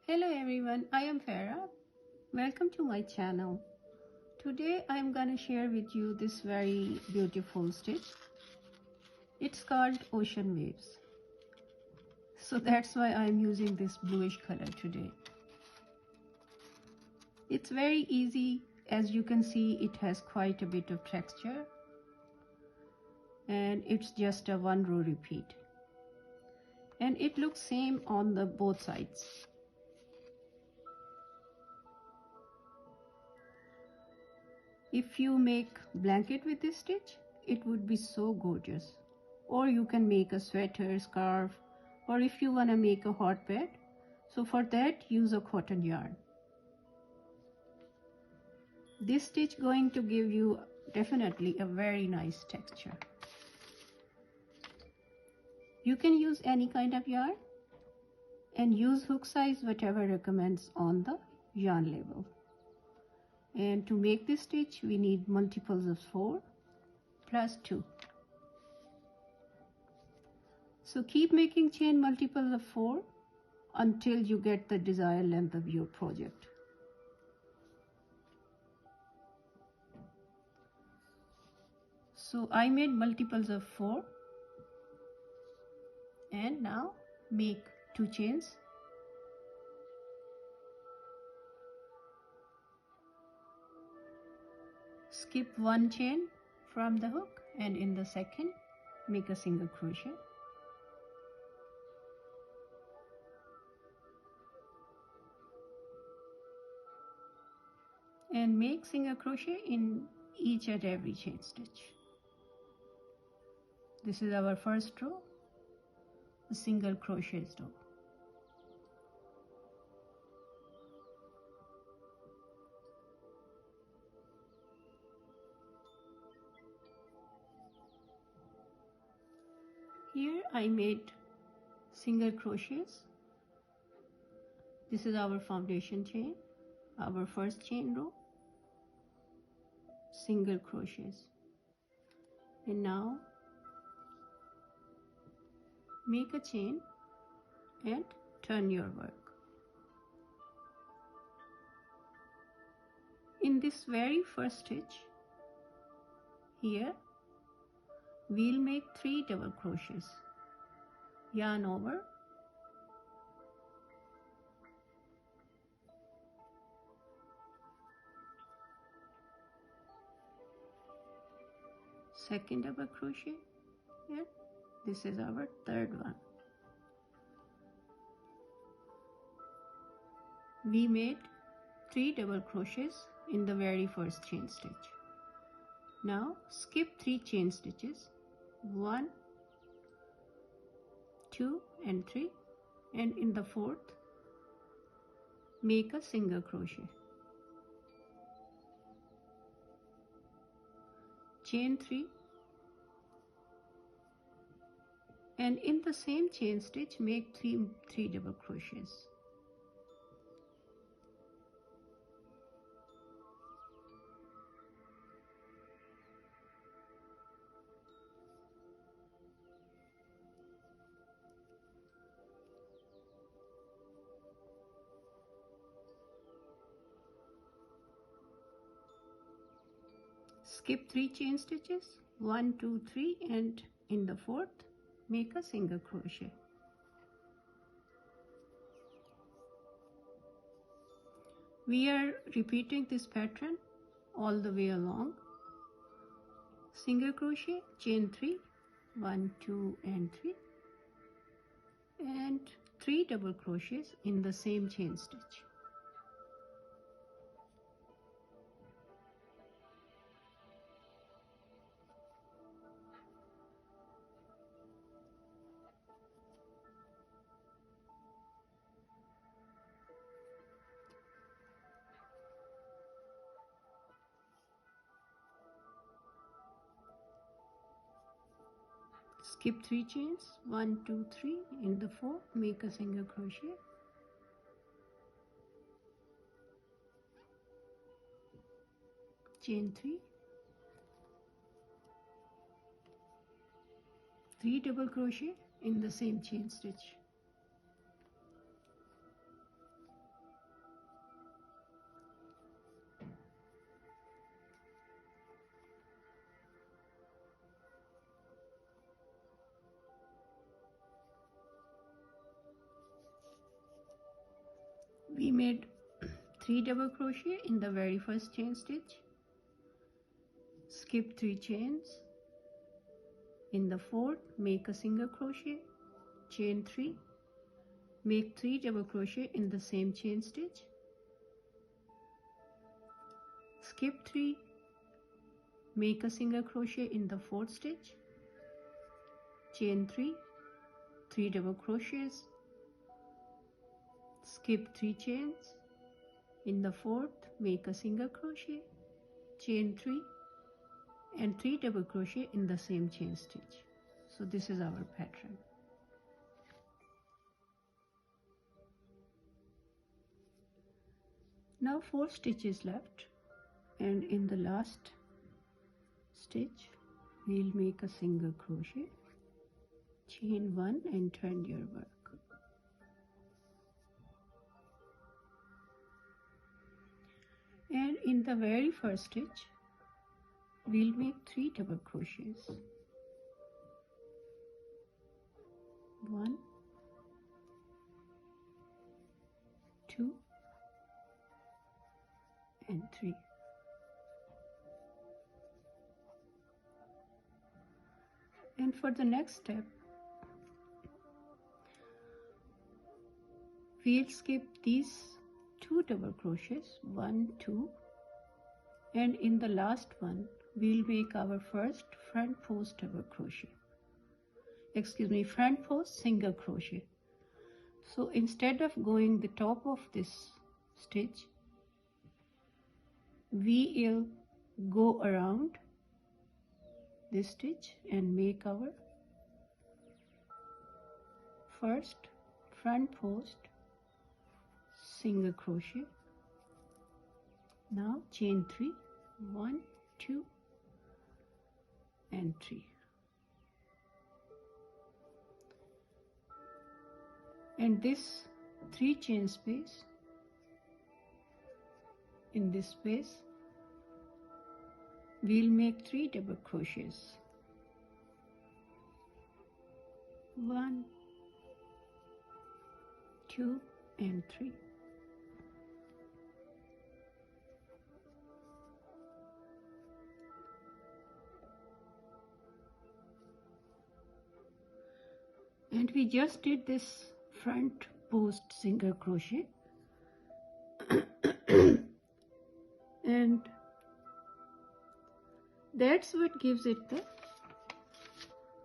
Hello everyone, I am Farah. Welcome to my channel. Today I am gonna share with you this very beautiful stitch. It's called Ocean Waves. So that's why I am using this bluish color today. It's very easy. As you can see, it has quite a bit of texture. And it's just a one row repeat. And it looks same on the both sides. If you make blanket with this stitch, it would be so gorgeous. Or you can make a sweater, scarf, or if you want to make a hot bed. So for that, use a cotton yarn. This stitch going to give you definitely a very nice texture. You can use any kind of yarn and use hook size whatever recommends on the yarn label. And to make this stitch, we need multiples of 4 plus 2. So keep making chain multiples of 4 until you get the desired length of your project. So I made multiples of 4 and now make 2 chains. Skip 1 chain from the hook and in the second make a single crochet. And make single crochet in each and every chain stitch. This is our first row, a single crochet row. Here I made single crochets. This is our foundation chain, our first chain row, single crochets. And now make a chain and turn your work. In this very first stitch, here we'll make 3 double crochets. Yarn over, second double crochet, and this is our third one. We made 3 double crochets in the very first chain stitch. Now skip 3 chain stitches, 1, 2 and 3, and in the fourth make a single crochet. Chain 3 and in the same chain stitch make 3 double crochets. Skip 3 chain stitches, 1, 2, 3, and in the fourth make a single crochet. We are repeating this pattern all the way along. Single crochet, chain 3, 1, 2 and 3, and 3 double crochets in the same chain stitch. Skip 3 chains, 1, 2, 3, in the fourth make a single crochet. Chain 3, 3 double crochet in the same chain stitch. We made 3 double crochet in the very first chain stitch, skip 3 chains. In the fourth, make a single crochet, chain 3, make 3 double crochet in the same chain stitch, skip 3, make a single crochet in the fourth stitch, chain 3, 3 double crochets, skip 3 chains. In the fourth, make a single crochet, chain 3, and 3 double crochet in the same chain stitch. So this is our pattern. Now 4 stitches left, and in the last stitch we'll make a single crochet, chain 1 and turn your work. And in the very first stitch we'll make 3 double crochets, 1, 2 and 3. And for the next step we'll skip these 2 double crochets, 1, 2, and in the last one we'll make our first front post double crochet, front post single crochet. So instead of going the top of this stitch, we will go around this stitch and make our first front post single crochet. Now chain 3, 1, 2 and 3, and this 3 chain space, in this space we'll make 3 double crochets, 1, 2 and 3. And we just did this front post single crochet and that's what gives it the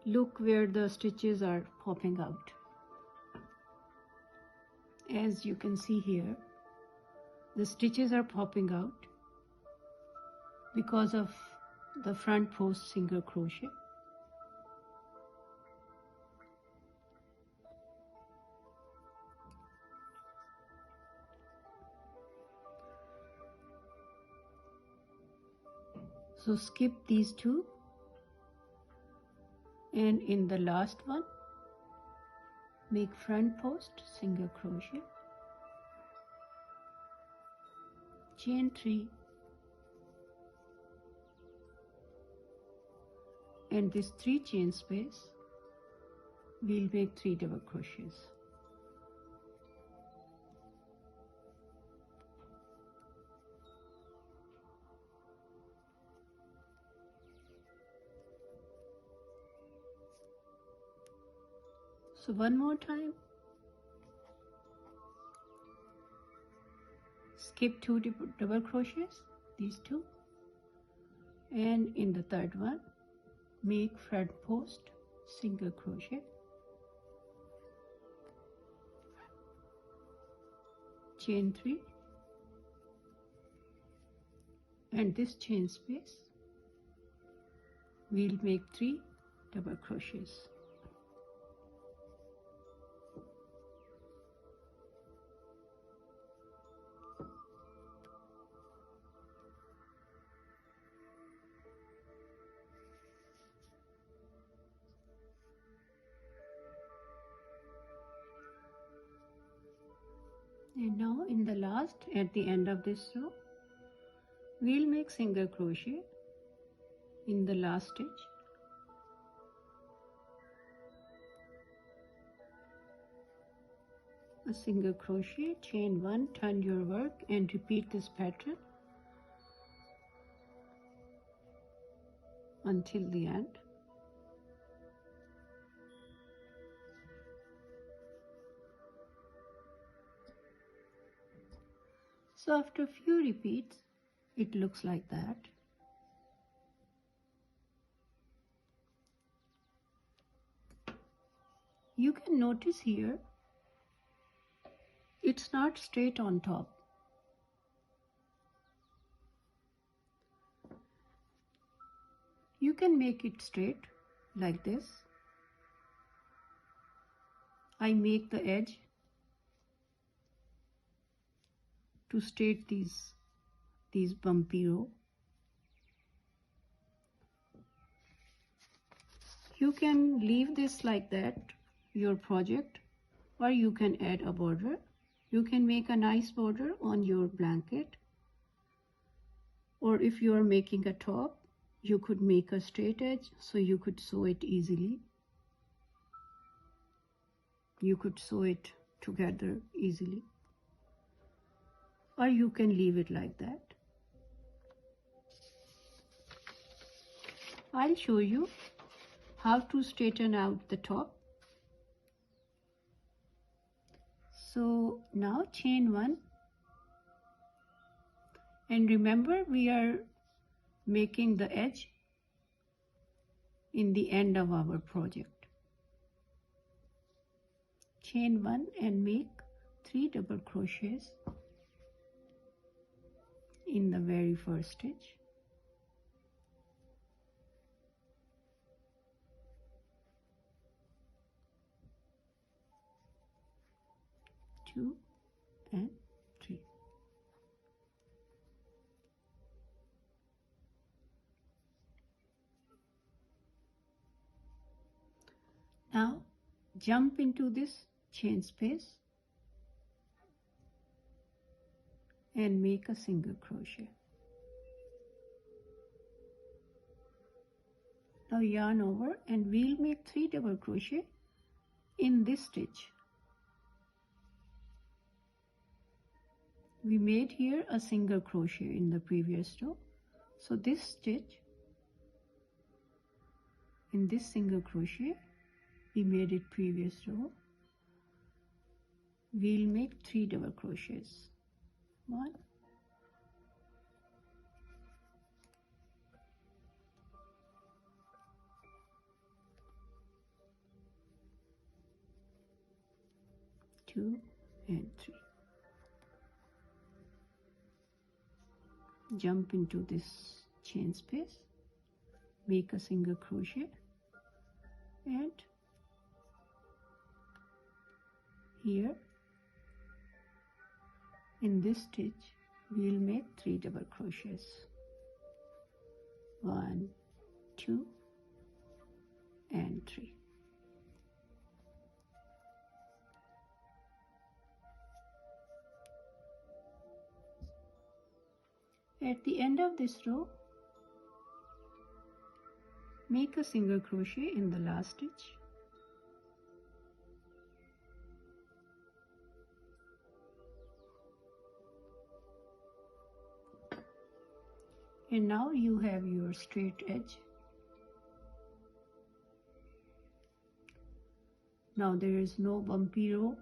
look where the stitches are popping out. As you can see here, the stitches are popping out because of the front post single crochet. So skip these 2, and in the last one make front post single crochet, chain 3, and this 3 chain space we'll make 3 double crochets. So one more time, skip 2 double crochets, these 2, and in the third one make front post single crochet, chain 3, and this chain space we'll make 3 double crochets. And now in the last, at the end of this row, we'll make single crochet in the last stitch, a single crochet, chain 1, turn your work and repeat this pattern until the end. So after a few repeats, it looks like that. You can notice here, it's not straight on top. You can make it straight like this. I make the edge to straight these bumpy row. You can leave this like that, your project, or you can add a border. You can make a nice border on your blanket, or if you are making a top, you could make a straight edge so you could sew it easily. You could sew it together easily, or you can leave it like that. I'll show you how to straighten out the top. So now chain 1, and remember we are making the edge in the end of our project. Chain 1 and make 3 double crochets in the very first stitch. Two and 3. Now jump into this chain space and make a single crochet. Now yarn over and we'll make 3 double crochet in this stitch. We made here a single crochet in the previous row. So this stitch, in this single crochet, we made it previous row. We'll make 3 double crochets. 1, 2 and 3. Jump into this chain space, make a single crochet, and here in this stitch we'll make 3 double crochets. 1, 2 and 3. At the end of this row, make a single crochet in the last stitch. And now you have your straight edge. Now there is no bumpy row.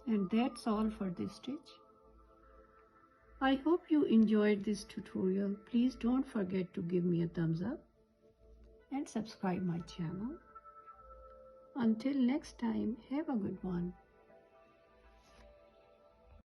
And that's all for this stitch. I hope you enjoyed this tutorial. Please don't forget to give me a thumbs up and subscribe my channel. Until next time, have a good one.